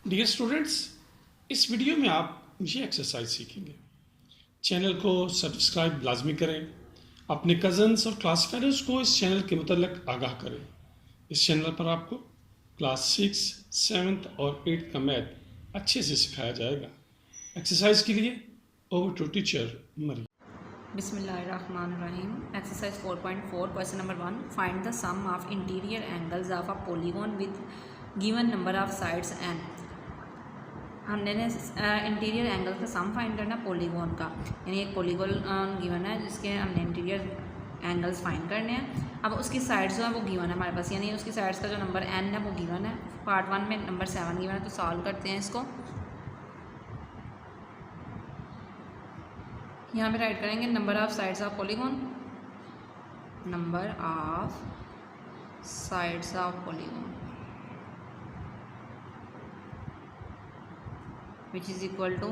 Dear students, इस video में आप ये एक्सरसाइज सीखेंगे। चैनल को सब्सक्राइब लाजमी करें, अपने कज़न्स और क्लास फेलोज़ को इस चैनल के मुतल्लिक आगाह करें। इस चैनल पर आपको क्लास 6, 7th और 8th का मैथ अच्छे से सिखाया जाएगा। एक्सरसाइज के लिए ओवर टू टीचर मरी। बिस्मिल्लाहिर्रहमानिर्रहीम। Exercise 4.4 question number 1, find the sum of interior angles of a polygon with given number of sides n. हमने इंटीरियर एंगल का सम फाइंड करना पॉलीगॉन का, यानी एक पॉलीगॉन गिवन है जिसके हमने इंटीरियर एंगल्स फाइंड करने हैं। अब उसकी साइड्स जो है वो गिवन है हमारे पास, यानी उसकी साइड्स का जो नंबर एन है वो गिवन है। पार्ट 1 में नंबर 7 गिवन है, तो सॉल्व करते हैं इसको। यहाँ पे राइट करेंगे number of sides of polygon, number of sides of polygon which is equal to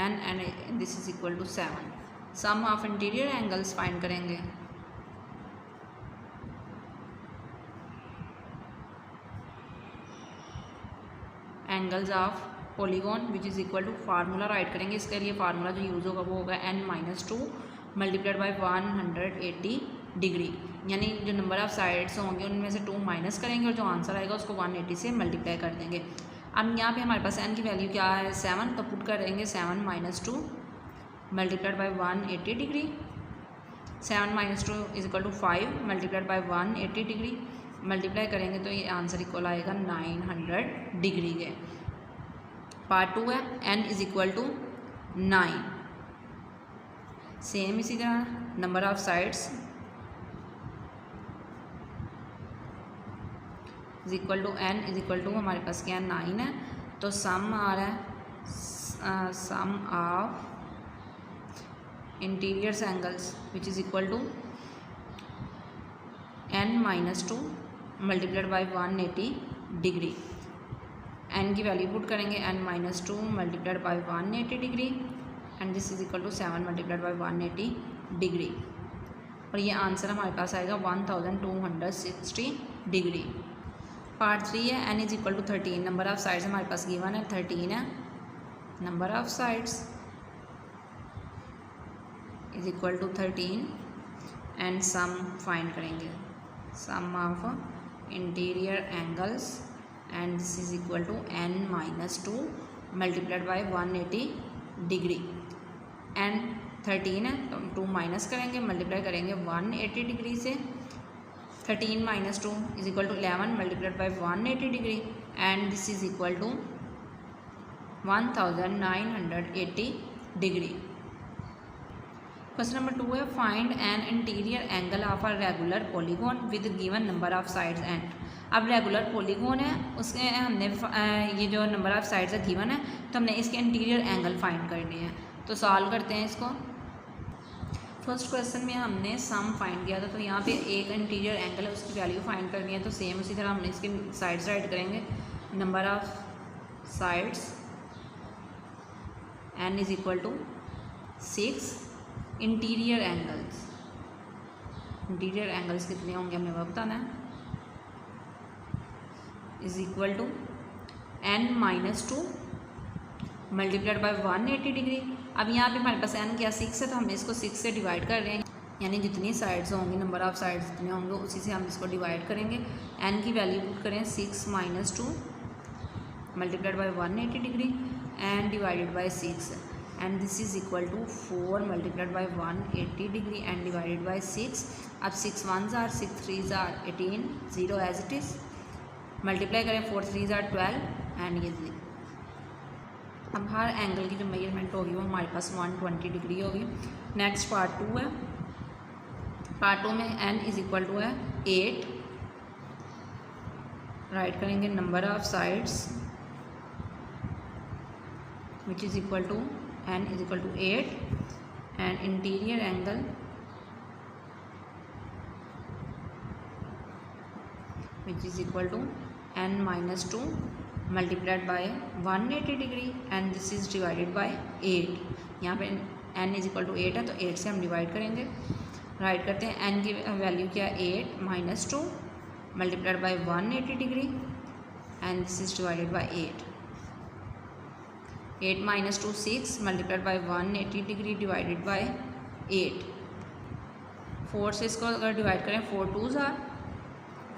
n and this is equal to 7. Sum of interior angles find करेंगे। Angles of polygon which is equal to, formula write करेंगे। इसके लिए formula जो use होगा वो होगा n-2 multiplied by 180 degree, यानी जो नंबर ऑफ साइड्स होंगे उनमें से 2 माइनस करेंगे और जो आंसर आएगा उसको 180 से मल्टीप्लाई कर देंगे। अब यहाँ पे हमारे पास n की वैल्यू क्या है 7, तो पुट करेंगे 7-2 multiplied by 180 degree. 7-2 is equal to 5 multiplied by 180 degree, multiply करेंगे तो ये आंसर इक्वल आएगा 900 डिग्री के। पार्ट 2 है n is equal to 9। Same इसी तरह number of sides is equal to n is equal to, हमारे पास क्या है 9 है, तो सम आ रहा है sum of interiors angles which is equal to n-2 multiplied by 180 degree. n की वैल्यू पुट करेंगे n-2 multiplied by 180 degree and this is equal to 7 multiplied by 180 degree, और ये आंसर हमारे पास आएगा 1260 डिग्री। पार्ट 3 है n is equal to 13। Number of sides हमारे पास given है 13 है, number of sides is equal to 13 and sum find करेंगे, sum of interior angles and this is equal to n-2 multiplied by 180 degree. And 13 है तो 2 minus करेंगे, multiply करेंगे 180 degree से। 13-2 is equal to 11 multiplied by 180 degree and this is equal to 1980 degree. Question number 2 है, find an interior angle of a regular polygon with given number of sides and. अब regular polygon है, उसके हमने ये जो number of sides है given है, तो हमने इसके इंटीरियर एंगल फाइंड करने हैं, तो सॉल्व करते हैं इसको। फर्स्ट क्वेश्चन में हमने सम फाइंड किया था, तो यहाँ पे एक इंटीरियर एंगल है उसकी वैल्यू फाइंड करनी है, तो सेम उसी तरह हमने इसके साइड्स राइट करेंगे। Number of sides n is equal to 6। Interior angles कितने होंगे हमें वह बताना है, is equal to n-2 multiplied by 180 degree. अब यहाँ पे हमारे पास n क्या 6 है, तो हम इसको 6 से डिवाइड कर रहे हैं, यानी जितनी साइड्स होंगी नंबर ऑफ साइड्स जितने होंगे उसी से हम इसको डिवाइड करेंगे। n की वैल्यू पुट करें 6-2 multiplied by 180 degree and divided by 6 and this is equal to 4 multiplied by 180 degree and divided by 6। अब 6 1s are 6 3s are 18, 0 as it is, multiply करें 4 3s are 12 एंड ये। अब हर angle की जो measurement होगी वो हमारे पास 120 डिग्री होगी। नेक्स्ट पार्ट 2 है, पार्ट 2 में n इज इक्वल टू है 8। राइट करेंगे number of sides which is equal to n is equal to 8 and interior angle which is equal to n-2 multiplied by 180 degree and this is divided by 8। यहाँ पे n is equal to 8 है, तो 8 से हम divide करेंगे। Right करते हैं, n की वैल्यू क्या है 8-2 multiplied by 180 degree and this is divided by 8. 8 minus 2 6 multiplied by 180 degree divided by 8. 4 से इसको अगर डिवाइड करें 4 2s are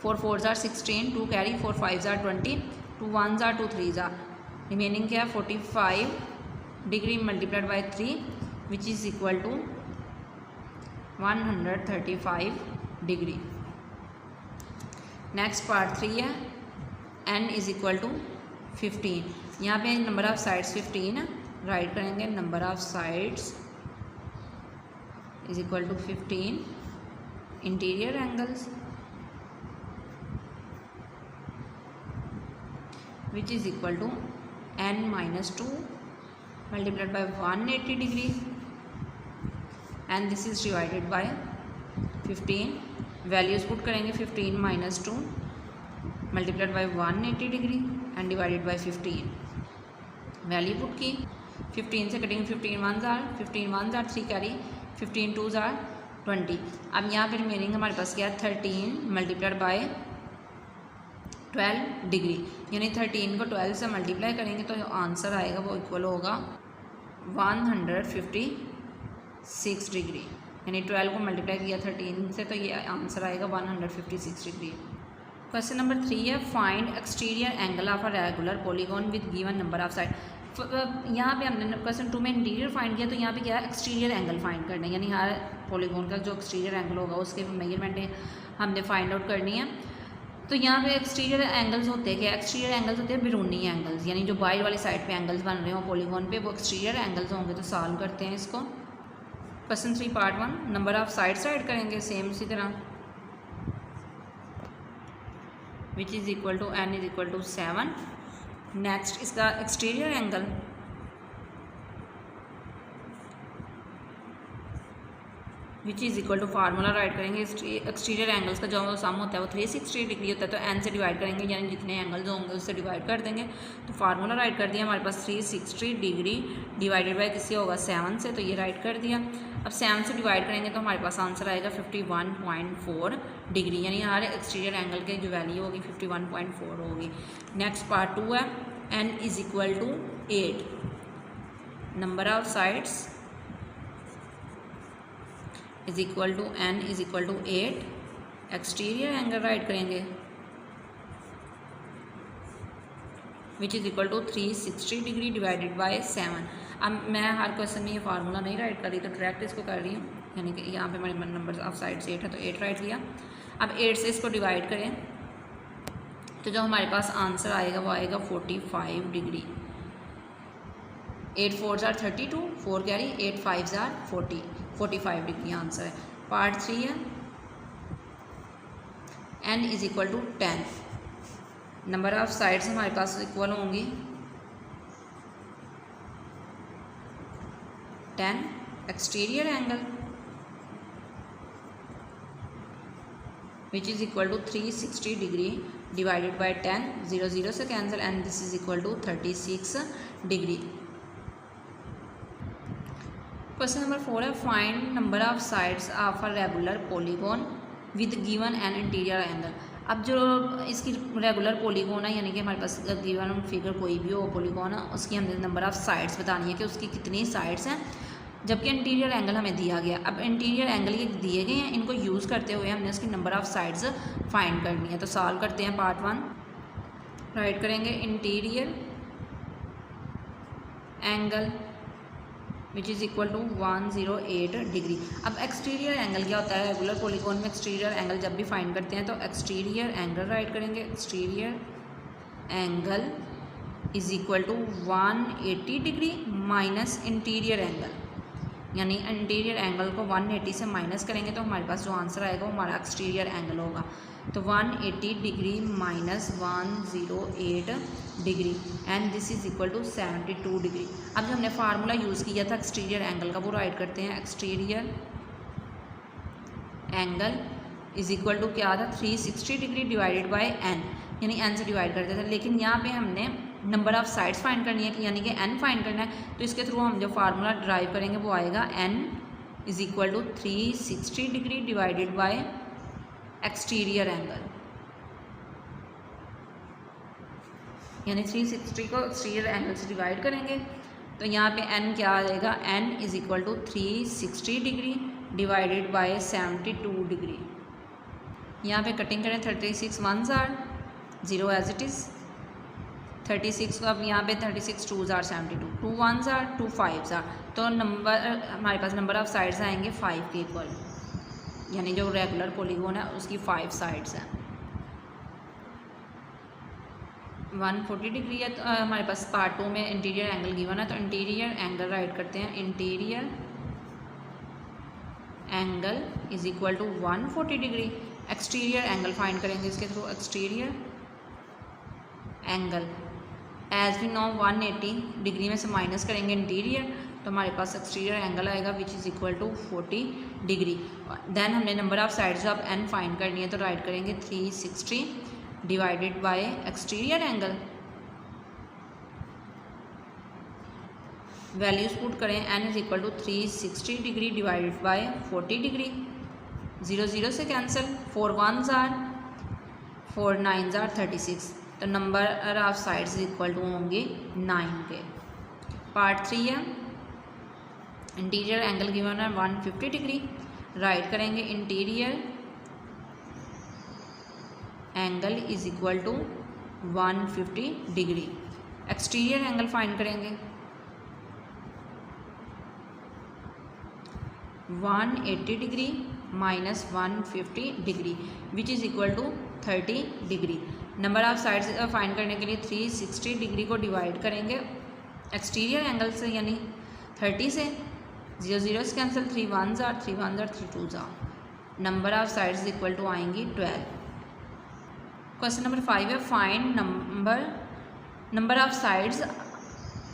4 4s are 16, 2 carry, 4 5s are 20, 2 1s are 2 3s are, remaining क्या है 45 degree multiplied by 3 which is equal to 135 degree. Next part 3 है n is equal to 15. यहाँ पे number of sides 15 है, राइट करेंगे number of sides is equal to 15. Interior angles which is equal to n minus 2 multiplied by 180 degree and this is divided by 15. Values put करेंगे 15 minus 2 multiplied by 180 degree and divided by 15. Value put की 15 से कटेंगे 15 1s are 3 carry, 15 2s are 20. अब यहाँ पे remaining हमारे पास क्या है 13 मल्टीप्लाइड बाय 12 डिग्री, यानी 13 को 12 से मल्टीप्लाई करेंगे तो जो आंसर आएगा वो इक्वल होगा 156 डिग्री. यानी 12 को मल्टीप्लाई किया 13 से तो ये आंसर आएगा 156 डिग्री. क्वेश्चन नंबर 3 है find exterior angle of a regular polygon with given number of side. यहाँ पे हमने क्वेश्चन 2 में इंटीरियर फाइंड किया, तो यहाँ पे क्या है एक्सटीरियर एंगल फाइंड करना है, यानी हर पॉलीगॉन का जो एक्सटीरियर एंगल होगा उसके मेजरमेंट हमने फाइंड आउट करनी है. तो यहाँ पे एक्सटीरियर एंगल्स होते हैं क्या, एक्सटीरियर एंगल्स होते हैं बिरूनी एंगल्स, यानी जो बाहर वाली साइड पे एंगल्स बन रहे हो पॉलीगॉन पे वो एक्सटीरियर एंगल्स होंगे. तो सॉल्व करते हैं इसको. Question 3 part 1 number of side करेंगे सेम इसी तरह which is equal to n is equal to 7. Next इसका exterior angle which is equal to formula write करेंगे. एक्सटीरियर एंगल्स का जो सम होता है वो 360 डिग्री होता है, तो n से डिवाइड करेंगे यानी जितने एंगल्स होंगे उससे डिवाइड कर देंगे. तो फार्मूला राइट कर दिया हमारे पास 360 डिग्री डिवाइडेड बाय किससे होगा 7 से, तो ये राइट कर दिया. अब 7 से डिवाइड करेंगे तो हमारे पास आंसर आएगा 51.4 डिग्री, यानी हर एक्सटीरियर एंगल की जो वैल्यू होगी 51.4 होगी. नेक्स्ट पार्ट 2 है n is equal to 8. Number of sides is equal to n is equal to 8. Exterior angle right करेंगे which is equal to 360 degree divided by 7. अब मैं हर क्वेश्चन में ये फार्मूला नहीं राइट कर रही, तो डायरेक्ट इसको कर रही हूँ, यानी कि यहाँ पे हमारे नंबर ऑफ साइड्स 8 है तो 8 राइट किया. अब 8 से इसको डिवाइड करें तो जो हमारे पास आंसर आएगा वो आएगा 45 degree. 8 4s are 32, 4 carry, 8 5s are 40, 45 degree answer है. पार्ट 3 है n is equal to 10. Number of sides हमारे पास इक्वल होंगी 10. Exterior angle which is equal to 360 degree divided by 10, 0 0 से cancel and this is equal to 36 degree. Question number 4 है find number of sides of a regular polygon with given N interior angle. अब जो इसकी regular polygon है, यानी कि हमारे पास गिवन फिगर कोई भी हो पॉलीगॉन है, उसकी हमने नंबर ऑफ साइड्स बतानी है कि उसकी कितनी साइड्स हैं, जबकि इंटीरियर एंगल हमें दिया गया. अब इंटीरियर एंगल ये दिए गए हैं, इनको यूज़ करते हुए हमने उसकी नंबर ऑफ साइड्स फाइंड करनी है. तो सॉल्व करते हैं. पार्ट 1 राइट करेंगे interior angle which is equal to 108 degree. अब एक्सटीरियर एंगल क्या होता है, रेगुलर पॉलीगॉन में एक्सटीरियर एंगल जब भी फाइंड करते हैं तो एक्सटीरियर एंगल राइट करेंगे. Exterior angle is equal to 180 degree minus interior angle, यानी इंटीरियर एंगल को 180 से माइनस करेंगे तो हमारे पास जो आंसर आएगा वो हमारा एक्सटीरियर एंगल होगा. तो 180 degree minus 108 degree and this is equal to 72 degree. अब जो हमने फार्मूला यूज़ किया था एक्सटीरियर एंगल का वो राइट करते हैं. Exterior angle is equal to क्या था 360 डिग्री डिवाइडेड बाय n, यानी n से डिवाइड करते थे. लेकिन यहाँ पे हमने नंबर ऑफ साइड्स फाइंड करनी है, यानी कि n फाइंड करना है, तो इसके थ्रू हम जो फार्मूला ड्राइव करेंगे वो आएगा n is equal to 360 degree divided by exterior angle. यानी 360 को एक्सटीरियर एंगल से डिवाइड करेंगे तो यहाँ पे n क्या आ जाएगा, n is equal to 360 degree divided by 72 degree. यहाँ पे कटिंग करें, 36 1s are 0 as it is, 36 को अब यहाँ पे 36 2s are 72, 2 1s are 2 5s are, तो नंबर हमारे पास नंबर ऑफ साइड्स आएंगे 5 के इक्वल, यानी जो रेगुलर पॉलीगॉन है उसकी 5 साइड्स हैं। 140 डिग्री है, तो हमारे पास पार्ट 2 में इंटीरियर एंगल गिवन है, तो इंटीरियर एंगल राइट करते हैं। Interior angle is equal to 140 degree. Exterior angle find करेंगे इसके थ्रू। Exterior angle as we know 180 degree में से माइनस करेंगे इंटीरियर, तो हमारे पास एक्सटीरियर एंगल आएगा which is equal to 40 degree. Then हमने नंबर ऑफ साइड्स जो अब n फाइंड करनी है, तो राइट करेंगे 360 divided by exterior angle, values put करें, n is equal to 360 degree divided by 40 degree. 0 0 से cancel, 4 1s are 4 9s are 36, तो number of sides equal to होंगे 9 के। पार्ट 3 है, इंटीरियर एंगल गिवन है 150 डिग्री, राइट करेंगे interior angle is equal to 150 degree. Exterior angle find करेंगे, 180 degree minus 150 degree which is equal to 30 degree. Number of sides find करने के लिए 360 degree को डिवाइड करेंगे एक्सटीरियर एंगल से, यानी 30 से, 0 0 से cancel, 3 1s are 3 1s are 3 2s are, number of sides equal to आएंगी 12। क्वेश्चन नंबर 5 है, find number of sides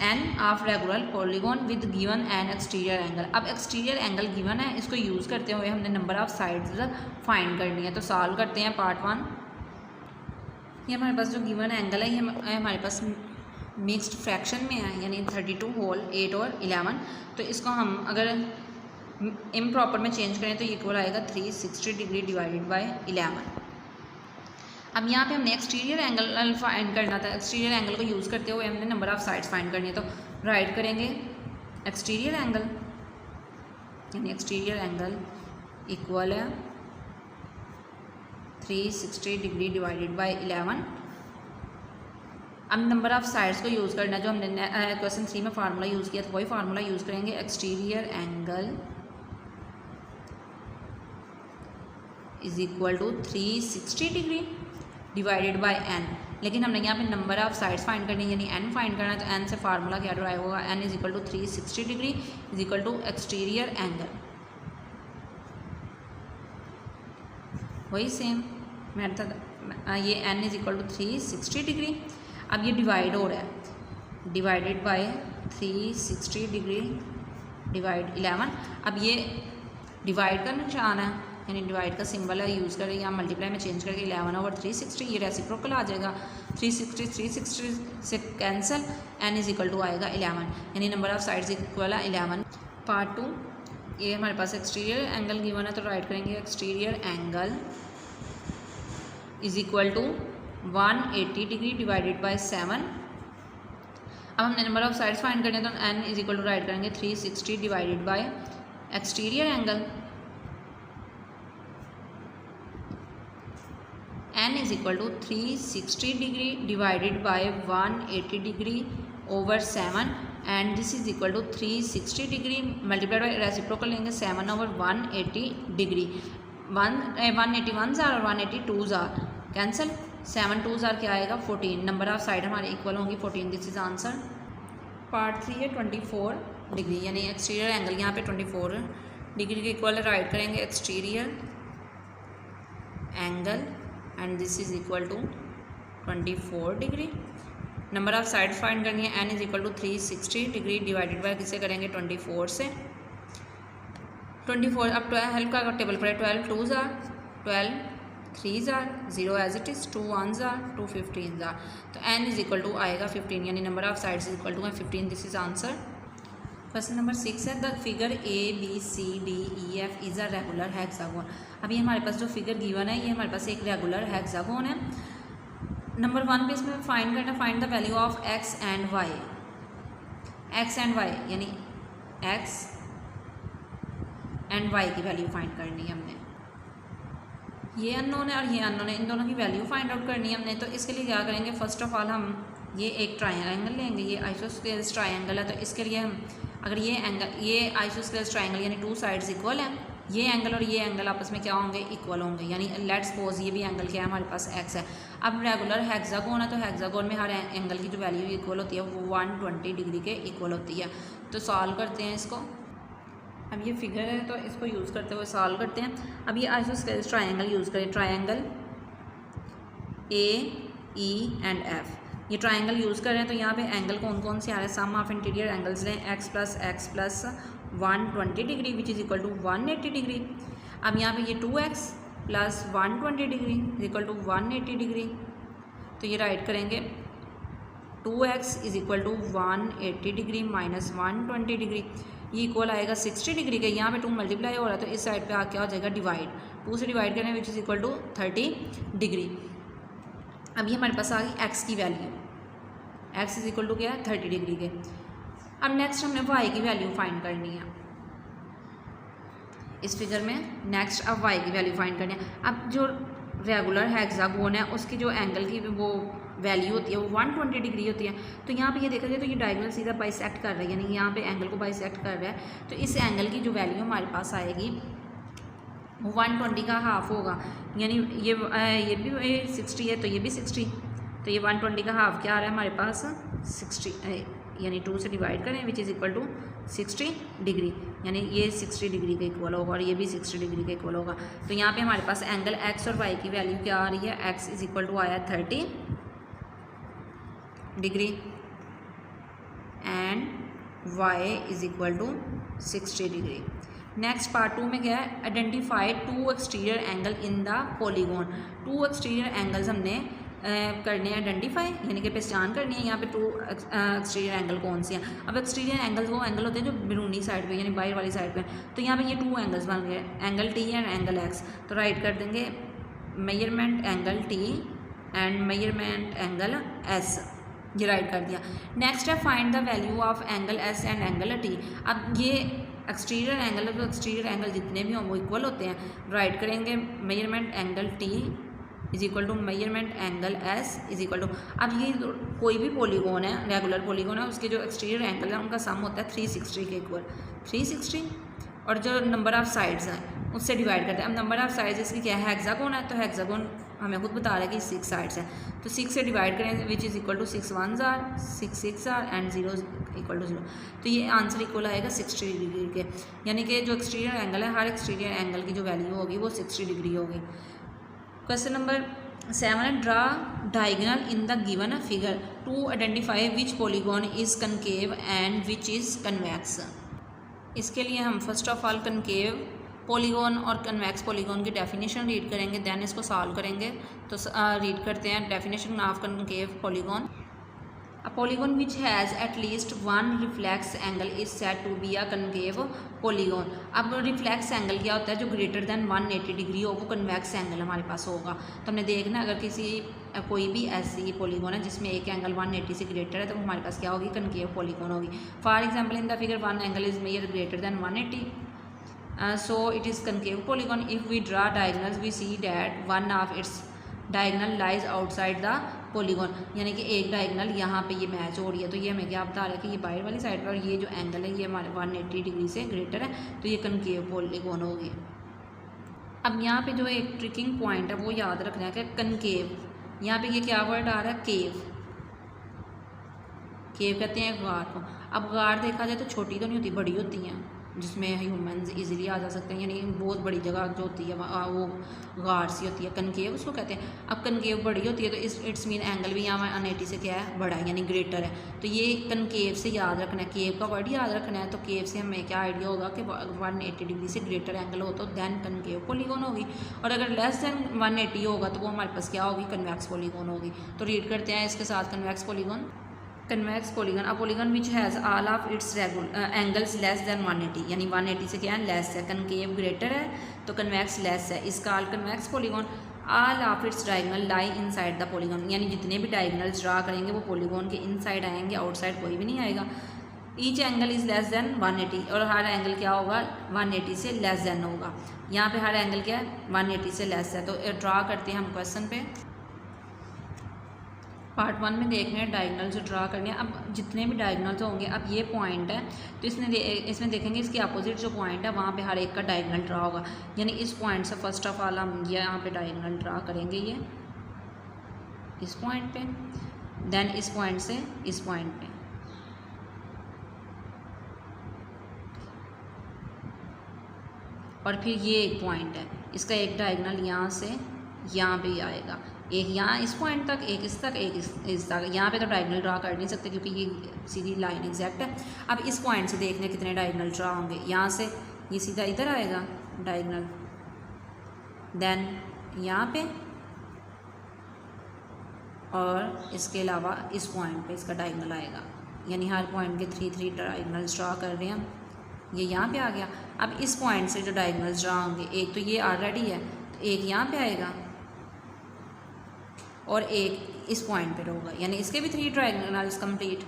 n of regular polygon with given an exterior angle. अब exterior angle given है, इसको use करते हुए हमने number of sides find करनी है, तो सॉल्व करते हैं पार्ट 1। ये हमारे पास जो गिवन एंगल है ये हमारे पास मिक्स्ड फ्रैक्शन में है, यानी 32 होल 8 और 11, तो इसको हम अगर इम्प्रॉपर में चेंज करें तो ये इक्वल आएगा 360 डिग्री डिवाइडेड बाय 11। अब यहाँ पे हमने एक्सटीरियर एंगल फाइंड करना था, एक्सटीरियर एंगल को यूज़ करते हुए हमने नंबर ऑफ साइड्स फाइंड करनी है, तो राइट करेंगे एक्सटीरियर एंगल, यानी एक्सटीरियर एंगल इक्वल है 360 डिग्री डिवाइडेड बाय 11। अब नंबर ऑफ साइड्स को यूज़ करना, जो हमने क्वेश्चन 3 में फार्मूला यूज़ किया था वही फार्मूला यूज़ करेंगे। Exterior angle is equal to 360 degree divided by n, लेकिन हमने यहाँ पे नंबर ऑफ साइड्स फाइंड करनी है, यानी n फाइंड करना है, तो n से फार्मूला क्या ड्राइव होगा, n is equal to 360 degree is equal to exterior angle, वही सेम मेथड, ये n is equal to 360 degree. अब ये डिवाइड हो रहा है, डिवाइडेड बाय 360 डिग्री डिवाइड 11। अब ये डिवाइड का निशान है, यानी डिवाइड का सिंबल है, यूज़ करें या मल्टीप्लाई में चेंज करके 11 ओवर 360, ये रेसिप्रोकल आ जाएगा, 360 से cancel, n is equal to आएगा 11, यानी नंबर ऑफ साइड्स इक्वल है 11। पार्ट 2, ये हमारे पास एक्सटीरियर एंगल गिवन है, तो राइट करेंगे exterior angle is equal to 180 degree divided by 7। अब हमने नंबर ऑफ साइड्स फाइंड करने, तो n is equal to right करेंगे 360 divided by exterior angle, n is equal to 360 degree divided by 180 degree over 7, and this is equal to 360 degree multiplied by reciprocal लेंगे 7 over 180 degree. 180 1s are और 180 2s are cancel, 7 2s are क्या आएगा 14, number of side हमारे equal होंगी 14, this is answer. Part 3 है 24 degree, यानी exterior angle यहाँ पे 24 डिग्री के इक्वल राइट करेंगे exterior angle and this is equal to 24 degree. Number of side find करनी है, n is equal to 360 degree divided by किसे करेंगे 24 से, 24 अब 12 का टेबल पर है, 12 2s are 12 3s are 0 as it is, 2 1s are 2 15s are, तो n इज इक्वल टू आएगा 15, यानी number of sides is equal to 15, this is answer. Question number 6 है, the figure ABCDEF is a regular hexagon. अभी हमारे पास जो figure given है ये हमारे पास एक रेगुलर हेक्सागोन है। नंबर 1 पे इसमें फाइंड करना, find the value of x and y. X and y यानी एक्स एंड वाई की वैल्यू फाइंड करनी है हमने। ये अननोन है और ये अननोन है, इन दोनों की वैल्यू फाइंड आउट करनी है हमने। तो इसके लिए क्या करेंगे, फर्स्ट ऑफ ऑल हम ये एक ट्रायंगल लेंगे, ये आइसोस्केलेस ट्रायंगल है। तो इसके लिए हम अगर ये एंगल, ये आइसोस्केलेस ट्रायंगल यानी 2 साइड्स इक्वल हैं, ये एंगल और ये एंगल आपस में क्या होंगे, इक्वल होंगे। यानी लेट्स सपोज ये भी एंगल क्या है हमारे पास एक्स है। अब रेगुलर हेक्सागोन है, तो हेक्सागोन में हर एंगल की जो वैल्यू इक्वल होती है वो 120 डिग्री के इक्वल होती है। तो सॉल्व करते हैं इसको। अब ये फिगर है तो इसको यूज़ करते हुए सॉल्व करते हैं। अब ये आइसोस्केलेस ट्रायंगल यूज़ करें, triangle A E and F, ये ट्रायंगल यूज़ कर रहे हैं। तो यहाँ पे एंगल कौन कौन से आ रहे हैं, सम ऑफ इंटीरियर एंगल्स लें, x plus 120 degree which is equal to 180 degree. अब यहाँ पे ये 2x plus 120 degree is equal to 180 degree. तो ये राइट करेंगे 2x is equal to 180 degree minus 120 degree, ये इक्वल आएगा 60 डिग्री के। यहाँ पे 2 मल्टीप्लाई हो रहा है तो इस साइड पे आ क्या हो जाएगा, डिवाइड, 2 से डिवाइड करें which is equal to 30 degree. अब ये हमारे पास आ गई x की value, x is equal to क्या है 30 डिग्री के। अब नेक्स्ट हमने y की वैल्यू फाइंड करनी है इस फिगर में। नेक्स्ट अब y की वैल्यू फाइंड करनी है। अब जो रेगुलर हेक्सागोन है उसकी जो एंगल की वो वैल्यू होती है वो 120 डिग्री होती है। तो यहाँ पे ये देखा जाए तो ये डायगोनल सीधा बाइसेक्ट कर रहा है, यानी यहाँ पे एंगल को बाइसेक्ट कर रहा है। तो इस एंगल की जो वैल्यू हमारे पास आएगी वो 120 का हाफ होगा, यानी ये भी 60 है तो ये भी 60, तो ये 120 का हाफ क्या आ रहा है हमारे पास 60, यानी 2 से डिवाइड करें which is equal to 60 degree, यानी ये 60 डिग्री के इक्वल होगा और ये भी 60 डिग्री के इक्वल होगा। तो यहाँ पे हमारे पास एंगल एक्स और वाई की वैल्यू क्या आ रही है, एक्स इज इक्वल टू आया 30 degree and y is equal to 60 degree. Next part 2 में क्या है, identify 2 exterior angle in the polygon. 2 exterior angles हमने करने हैं आइडेंटिफाई, यानी कि पहचान करनी है यहाँ पे 2 एक्सटीरियर एंगल कौन से हैं। अब एक्सटीरियर एंगल्स वो एंगल होते हैं जो बैरूनी साइड पे यानी बाहर वाली साइड पे। तो यहाँ पे ये 2 एंगल्स बन गए, angle T and angle x. तो राइट कर देंगे measurement angle T and measurement angle S, ये राइट कर दिया। नेक्स्ट है find the value of angle S and angle T. अब ये एक्सटीरियर एंगल है तो एक्सटीरियर एंगल जितने भी हों वो इक्वल होते हैं। राइट करेंगे measurement angle T is equal to measurement angle S is equal to, अब ये कोई भी पॉलीगॉन है, रेगुलर पॉलीगॉन है, उसके जो एक्सटीरियर एंगल है उनका सम होता है 360 के इक्वल, 360, और जो नंबर ऑफ साइड्स हैं उससे डिवाइड करते हैं। अब नंबर ऑफ साइड्स इसकी क्या है, हेक्सागोन है, तो हेक्सागोन हमें खुद बता रहा है कि 6 साइड्स हैं, तो 6 से डिवाइड करें which is equal to 6 1s are 6 6 are and 0 equal to 0। तो ये आंसर इक्वल आएगा 60 डिग्री के, यानी कि जो एक्सटीरियर एंगल है हर एक्सटीरियर एंगल की जो वैल्यू होगी वो 60 डिग्री होगी। Question number 7, draw diagonal in the given figure to identify which polygon is concave and which is convex. इसके लिए हम first of all concave polygon और कन्वेक्स पॉलीगॉन की डेफिनेशन रीड करेंगे, देन इसको सॉल्व करेंगे। तो रीड करते हैं definition of concave polygon. A polygon which has at least one reflex angle is said to be a concave polygon। अब reflex angle क्या होता है, जो ग्रेटर दैन 180 डिग्री हो वो कन्वेक्स एंगल हमारे पास होगा। तो हमने देखना अगर किसी कोई भी ऐसी पॉलीगॉन है जिसमें एक एंगल 180 से ग्रेटर है तो वो हमारे पास क्या होगी, कनकेव पॉलीगॉन होगी। For example in the figure one angle is major greater than 180, so it is concave polygon। if we draw diagonals we see that one of its diagonal lies outside the polygon, यानी कि एक diagonal यहाँ पे ये match हो रही है, तो ये हमें क्या बता रहा है कि ये बाहर वाली साइड पर और ये जो एंगल है ये हमारे 180 डिग्री से ग्रेटर है, तो ये कनकेव पॉलीगॉन होगी। अब यहाँ पे जो एक ट्रिकिंग पॉइंट है वो याद रखना है कि कनकेव, यहाँ पे ये क्या वर्ड आ रहा है, केव। केव कहते हैं गार को। अब गार देखा जाए तो छोटी तो नहीं होती, बड़ी होती हैं, जिसमें ह्यूमंस इजीली आ जा सकते हैं, यानी बहुत बड़ी जगह जो होती है वो गार सी होती है, कनकेव उसको कहते हैं। अब कनकेव बड़ी होती है तो इट्स मीन एंगल भी यहाँ 180 से क्या है, बड़ा है, यानी ग्रेटर है। तो ये कनकेव से याद रखना है, केव का वर्ड याद रखना है। तो केव से हमें क्या आइडिया होगा कि 180 डिग्री से ग्रेटर एंगल हो तो दैन कनकेव पॉलीगॉन होगी, और अगर लेस दैन 180 होगा तो वो हमारे पास क्या होगी, कन्वेक्स पॉलीगॉन होगी। तो रीड करते हैं इसके साथ convex polygon. Convex polygon, a polygon which has all of its angles less than 180, यानी 180 से क्या है, लेस है। कनकेव ग्रेटर है तो कन्वेक्स लेस है, इसका all convex polygon. All of its diagonal lie inside the polygon, यानी जितने भी डायगनल्स ड्रा करेंगे वो पॉलीगॉन के इनसाइड आएंगे, आउटसाइड कोई भी नहीं आएगा। Each angle is less than 180, और हर एंगल क्या होगा 180 से लेस देन होगा। यहाँ पे हर एंगल क्या है 180 से लेस है। तो ड्रा करते हैं हम क्वेश्चन पे। पार्ट 1 में देख रहे हैं डायगनल जो ड्रा करने हैं। अब जितने भी डायगनल्स होंगे, अब ये पॉइंट है तो इसमें देखेंगे इसके अपोजिट जो पॉइंट है वहाँ पे हर एक का डायगनल ड्रा होगा। यानी इस पॉइंट से फर्स्ट ऑफ ऑल हम यहाँ पे डायगनल ड्रा करेंगे, ये इस पॉइंट पे, देन इस पॉइंट से इस पॉइंट पे, और फिर ये एक पॉइंट है, इसका एक डायगनल यहाँ से यहाँ पे आएगा, एक यहाँ इस पॉइंट तक, एक इस तक, एक इस तक। यहाँ पे तो डायगनल ड्रा कर नहीं सकते क्योंकि ये सीधी लाइन एग्जैक्ट है। अब इस पॉइंट से देखने कितने डायगनल ड्रा होंगे। यहाँ से ये सीधा इधर आएगा डायगनल, देन यहाँ पे, और इसके अलावा इस पॉइंट पे इसका डायगनल आएगा। यानी हर पॉइंट के 3 डायगनल्स ड्रा कर रहे हैं हम। ये यहाँ पे आ गया। अब इस पॉइंट से जो डायगनल्स ड्रा होंगे, एक तो ये ऑलरेडी है तो एक यहाँ पे आएगा और एक इस पॉइंट पे होगा, यानी इसके भी 3 डायगनल्स कंप्लीट।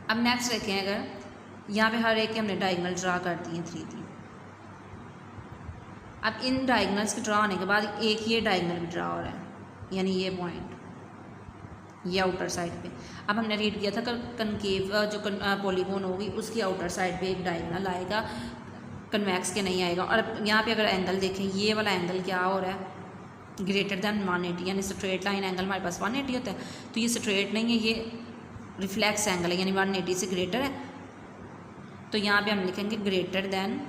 अब नेक्स्ट देखें, अगर यहाँ पे हर एक के हमने डायगनल ड्रा कर दिए हैं 3। अब इन डायगनल्स के ड्रा होने के बाद एक ये डायगनल भी ड्रा हो रहा है, यानी ये पॉइंट, ये आउटर साइड पे। अब हमने रीड किया था कनकेव जो पॉलीगॉन होगी उसकी आउटर साइड पे एक डायगनल आएगा, कन्वेक्स के नहीं आएगा। और यहाँ पे अगर एंगल देखें, ये वाला एंगल क्या हो रहा है ग्रेटर दैन 180, यानी स्ट्रेट लाइन एंगल हमारे पास 180 होता है, तो ये स्ट्रेट नहीं है, ये रिफ्लेक्स एंगल है, यानी 180 से ग्रेटर है। तो यहाँ पे हम लिखेंगे ग्रेटर दैन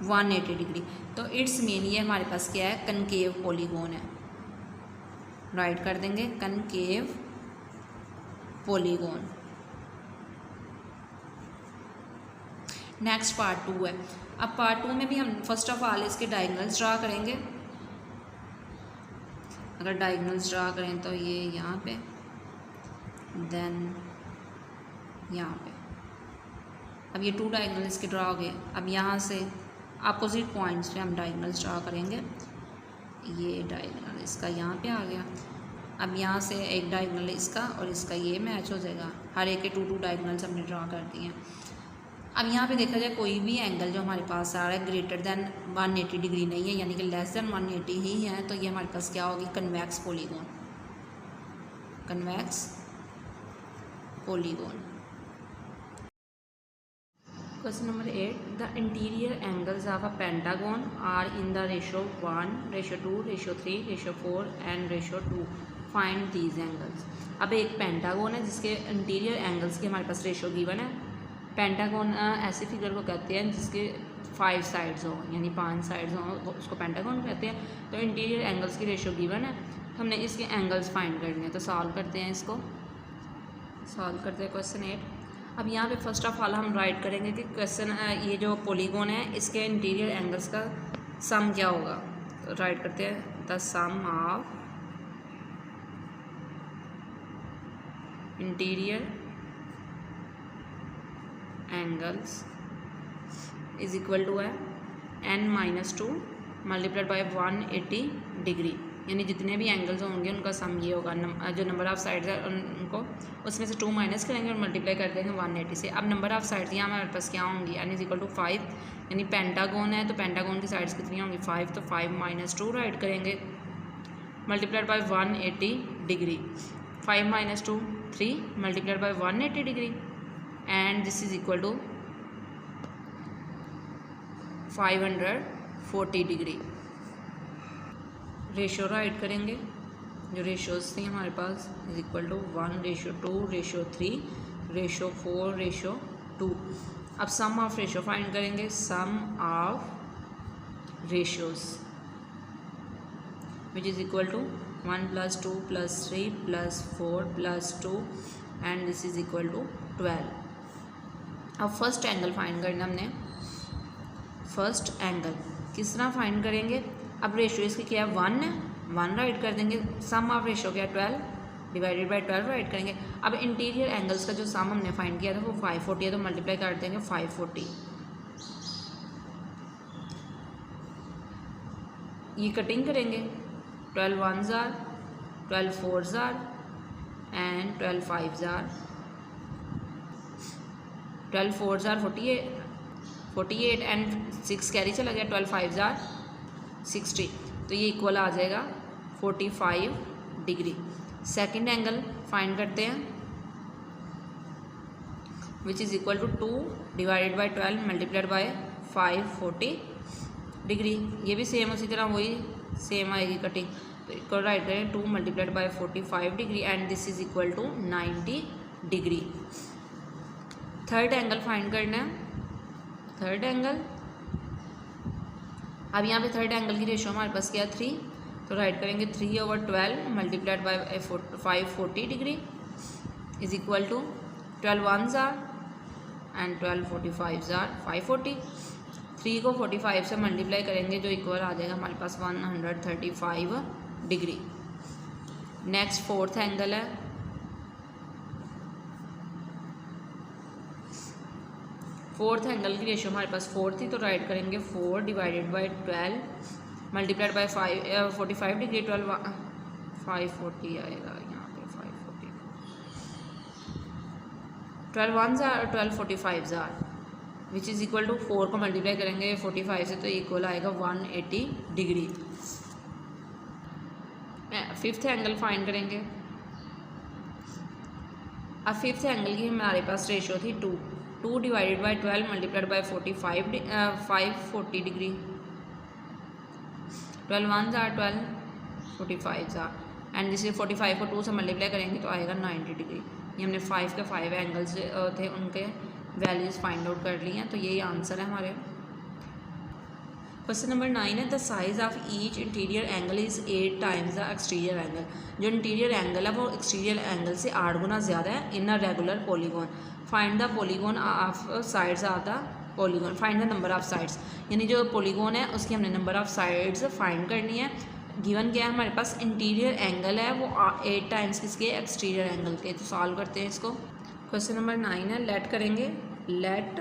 180 डिग्री। तो इट्स मीन ये हमारे पास क्या है कनकेव पॉलीगॉन है, राइट कर देंगे कनकेव पॉलीगॉन। नेक्स्ट पार्ट 2 है। अब पार्ट 2 में भी हम फर्स्ट ऑफ ऑल इसके डायगनल्स ड्रा करेंगे। अगर डायगनल्स ड्रा करें तो ये यहाँ पे, देन यहाँ पे। अब ये 2 डायगनल इसके ड्रा हो गए। अब यहाँ से अपोजिट पॉइंट्स पे हम डायगनल्स ड्रा करेंगे। ये डायगनल इसका यहाँ पे आ गया। अब यहाँ से एक डायगनल इसका और इसका ये मैच हो जाएगा। हर एक के 2 डायगनल्स हमने ड्रा कर दिए हैं। अब यहाँ पे देखा जाए कोई भी एंगल जो हमारे पास आ रहा है ग्रेटर दैन 180 डिग्री नहीं है, यानी कि लेस दैन 180 ही है, तो ये हमारे पास क्या होगी convex polygon, convex polygon. Question number 8, the interior angles of a pentagon are in the ratio 1, ratio 2, ratio 3, ratio 4 and ratio 2, find these angles. अब एक पेंटागन है जिसके इंटीरियर एंगल्स के हमारे पास रेशो गिवन है। पेंटागन ऐसे फिगर को कहते हैं जिसके 5 साइड्स हों, यानी 5 साइड्स हों, उसको पेंटागन कहते हैं। तो इंटीरियर एंगल्स की रेशो गिवन है, तो हमने इसके एंगल्स फाइंड करने हैं। तो सॉल्व करते हैं, इसको सॉल्व करते हैं क्वेश्चन 8। अब यहाँ पे फर्स्ट ऑफ ऑल हम राइट करेंगे कि क्वेश्चन ये जो पॉलीगॉन है इसके इंटीरियर एंगल्स का सम क्या होगा। तो राइट करते हैं the sum of interior angles is equal to है n-2 मल्टीप्लाइड बाय 180 डिग्री, यानी जितने भी एंगल्स होंगे उनका सम ये होगा। जो नंबर ऑफ साइड्स है उनको उसमें से 2 माइनस करेंगे और मल्टीप्लाई कर देंगे 180 से। अब नंबर ऑफ साइड्स यहाँ हमारे पास क्या होंगी, n इज इक्वल टू 5, यानी पेंटागन है तो पेंटागन की साइड्स कितनी होंगी 5, तो 5 - 2 राइट करेंगे multiplied by 180 degree. 5 - 2 3 multiplied by 180 degree and this is equal to 540 degree. Ratio right करेंगे, जो रेशोज थे हमारे पास इज इक्वल टू 1:2, 3, 4, 2। अब सम ऑफ रेशो फाइंड करेंगे, sum of ratios which is equal to 1 + 2 + 3 + 4 + 2 and this is equal to 12। अब first angle find करना हमने। First angle किस तरह फाइंड करेंगे, अब रेशो इसकी क्या है 1 है, 1 राइट कर देंगे। सम ऑफ रेशो क्या है 12 डिवाइडेड बाय 12 राइट करेंगे। अब इंटीरियर एंगल्स का जो सम हमने फाइंड किया था वो 540 है, तो मल्टीप्लाई कर देंगे 540 ये कटिंग करेंगे, 12 1s are, 12 4s are and 12 5s are, 12 4s are 48 and 6 carry चला गया, 12 5s are 60, तो ये इक्वल आ जाएगा 45 डिग्री। सेकंड एंगल फाइंड करते हैं, which is equal to 2 divided by 12 multiplied by 540 degree. ये भी सेम उसी तरह वही सेम आएगी कटिंग, तो इक्वल राइट करें 2 multiplied by 45 degree and this is equal to 90 degree. Third angle find करना है, थर्ड एंगल, अब यहाँ पे थर्ड एंगल की रेशो हमारे पास क्या है 3, तो राइट करेंगे 3/12 multiplied by 540 degree is equal to 12 1s are and 12 45s are 540। 3 को 45 से मल्टीप्लाई करेंगे जो इक्वल आ जाएगा हमारे पास 135 डिग्री। नेक्स्ट फोर्थ एंगल है, फोर्थ एंगल की रेशियो हमारे पास 4 थी, तो राइट करेंगे 4 divided by 12 multiplied by 45 degree, 540 आएगा यहाँ पे 540, 12 1s are और 12 45s are which is equal to 4 को मल्टीप्लाई करेंगे 45 से, तो इक्वल आएगा 180 डिग्री। फिफ्थ एंगल फाइंड करेंगे, अब फिफ्थ एंगल की हमारे पास रेशियो थी 2 divided by 12 multiplied by 540 degree, 12 1s are 12 45s are and जिसे 45 को 2 से मल्टीप्लाई करेंगे तो आएगा 90 डिग्री। ये हमने 5 के 5 एंगल्स थे उनके वैल्यूज़ फाइंड आउट कर ली हैं, तो यही आंसर है हमारे। क्वेश्चन नंबर 9 है, the size of each interior angle is 8 times the exterior angle. जो इंटीरियर एंगल है वो एक्सटीरियर एंगल से 8 गुना ज़्यादा है in a regular polygon. Find the polygon of sides of the polygon, find the number of sides, यानी जो polygon है उसकी हमने नंबर ऑफ साइड्स फाइंड करनी है। गिवन क्या है हमारे पास, इंटीरियर एंगल है वो 8 टाइम्स किसके, एक्सटीरियर एंगल के। तो सॉल्व करते हैं इसको। क्वेश्चन नंबर 9 है, लेट करेंगे, let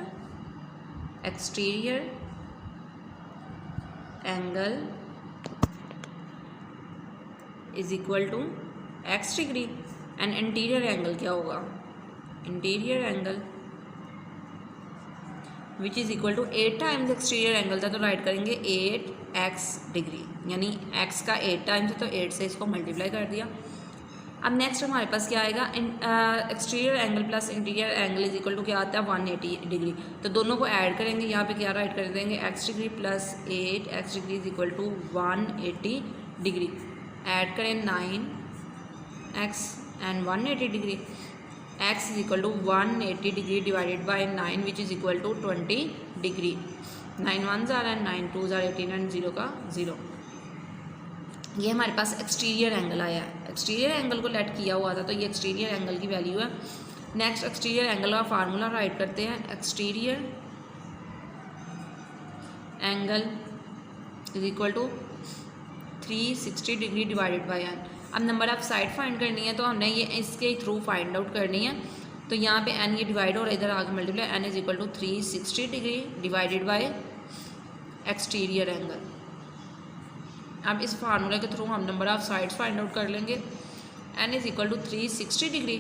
exterior angle is equal to x degree and interior angle क्या होगा, interior angle which is equal to 8 times exterior angle था, तो राइट करेंगे 8x डिग्री, यानी x का 8 टाइम्स है तो 8 से इसको मल्टीप्लाई कर दिया। अब नेक्स्ट हमारे पास क्या आएगा, exterior angle plus interior angle is equal to क्या आता है 180 डिग्री, तो दोनों को ऐड करेंगे। यहाँ पे क्या राइट कर देंगे x degree plus 8x degree is equal to 180 degree. Add करें 9x and 180 degree, x is equal to 180 degree divided by 9 which is equal to 20 degree. 9 1s are and 9 2s are 18 and 0 का 0। ये हमारे पास exterior angle आया है, exterior angle को late किया हुआ था तो ये एक्सटीरियर एंगल की वैल्यू है। नेक्स्ट एक्सटीरियर एंगल का फार्मूला राइट करते हैं, exterior angle is equal to 360 degree divided by n। अब नंबर ऑफ साइड फाइंड करनी है तो हमने ये इसके थ्रू फाइंड आउट करनी है, तो यहाँ पे n ये डिवाइड हो रहा है, इधर आगे multiply, n is equal to 360 degree divided by exterior angle. अब इस फार्मूला के थ्रू हम number of sides find out कर लेंगे, n is equal to 360 degree,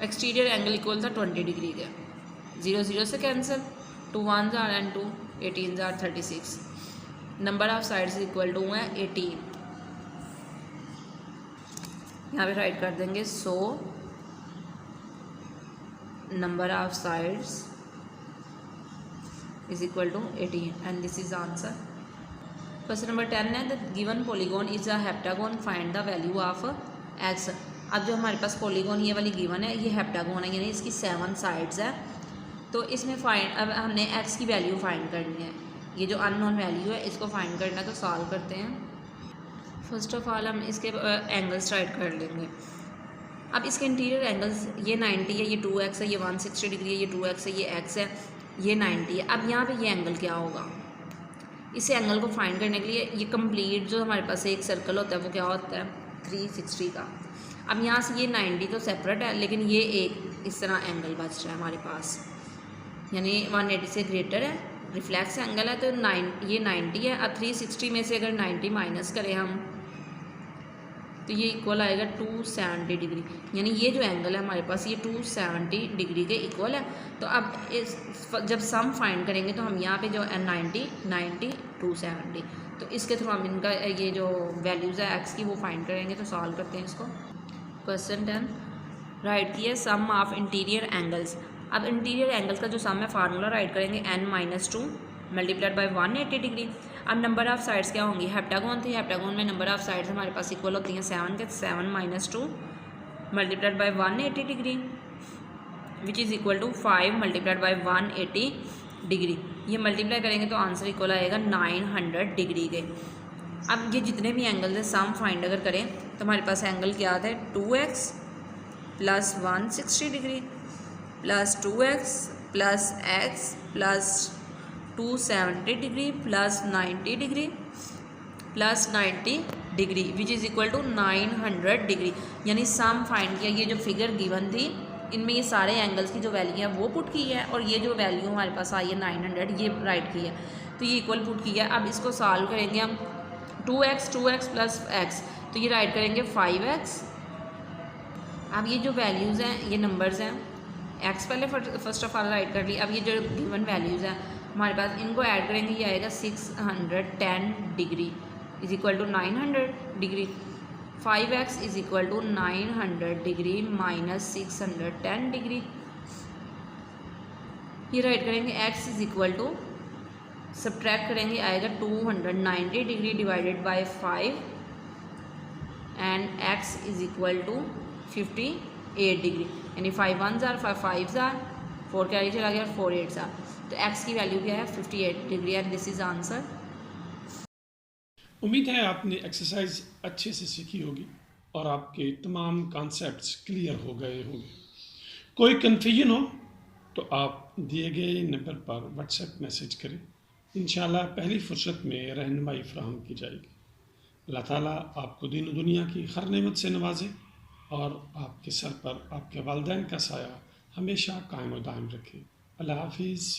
exterior angle equal था 20 डिग्री के, 0 0 से cancel, 2 1s are and 2 18s are 36, number of sides equal to है 18। यहाँ पे राइट कर देंगे, so number of sides is equal to 18 and this is answer. Question number 10 है, the given polygon is a heptagon, find the value of x। अब जो हमारे पास polygon ये वाली गिवन है ये हेप्टागोन है, यानी इसकी 7 साइड्स है, तो इसमें फाइंड, अब हमने x की वैल्यू फाइंड करनी है, ये जो अननोन वैल्यू है इसको फाइंड करना है, तो सॉल्व करते हैं। फर्स्ट ऑफ ऑल हम इसके एंगल्स राइट कर लेंगे। अब इसके इंटीरियर एंगल्स ये 90 है, ये 2x है, ये 160 डिग्री है, ये 2x है, ये x है, ये 90 है। अब यहाँ पे ये एंगल क्या होगा, इस एंगल को फाइंड करने के लिए ये कंप्लीट जो हमारे पास एक सर्कल होता है वो क्या होता है 360 का। अब यहाँ से ये 90 तो सेपरेट है, लेकिन ये एक इस तरह एंगल बच रहा है हमारे पास, यानी 180 से ग्रेटर है रिफ्लेक्स एंगल है तो ये 90 है। अब 360 में से अगर 90 माइनस करें हम तो ये इक्वल आएगा 270 डिग्री, यानी ये जो एंगल है हमारे पास ये 270 डिग्री के इक्वल है। तो अब इस जब सम फाइंड करेंगे तो हम यहाँ पे जो 90 90 270, तो इसके थ्रू हम इनका ये जो वैल्यूज़ है एक्स की वो फाइंड करेंगे। तो सॉल्व करते हैं इसको। क्वेश्चन 10 राइट किया सम ऑफ इंटीरियर एंगल्स। अब इंटीरियर एंगल्स का जो सम है फार्मूला राइट करेंगे n-2 मल्टीप्लाइड बाई 180 डिग्री। अब नंबर ऑफ साइड्स क्या होंगी, हेप्टागोन थी, हेप्टागोन में नंबर ऑफ साइड्स हमारे पास इक्वल होती हैं 7 के, 7 - 2 multiplied by 180 degree which is equal to 5 multiplied by 180 degree. ये मल्टीप्लाई करेंगे तो आंसर इक्वल आएगा 900 डिग्री के। अब ये जितने भी एंगल है सम फाइंड अगर करें तो हमारे पास एंगल क्या आता है 2x plus 160 degree plus 2x plus x plus 270 degree plus 90 degree plus 90 degree which is equal to 900 degree. यानी सम फाइंड किया, ये जो फिगर गिवन थी इनमें ये सारे एंगल्स की जो वैल्यू है वो पुट की है और ये जो वैल्यू हमारे पास आई है 900 ये राइट की है, तो ये इक्वल पुट की है। अब इसको सॉल्व करेंगे हम 2x प्लस x, तो ये राइट करेंगे 5x। अब ये जो वैल्यूज़ हैं ये नंबर्स हैं, x पहले फर्स्ट ऑफ ऑल राइट कर ली। अब ये जो गिवन वैल्यूज़ हैं हमारे पास इनको ऐड करेंगे, ये आएगा 610 degree is equal to 900 degree. 5x is equal to 900 degree minus 610 degree. ये राइट करेंगे x is equal to subtract करेंगे आएगा 290 degree divided by 5 and x is equal to 58 degree, यानी 5 1s are 5 5s are 4 carry चला गया 4 8s are, तो x की value क्या है 58 degree and this is answer. उम्मीद है आपने एक्सरसाइज अच्छे से सीखी होगी और आपके तमाम कॉन्सेप्ट्स क्लियर हो गए होंगे। कोई कन्फ्यूजन हो तो आप दिए गए नंबर पर व्हाट्सएप मैसेज करें, इंशाल्लाह पहली फुर्सत में रहनुमाई फराहम की जाएगी। अल्लाह ताला आपको दीन दुनिया की हर नेमत से नवाजे और आपके सर पर आपके वालिदैन का साया हमेशा कायम व दायम रखे। अल्लाह हाफिज़।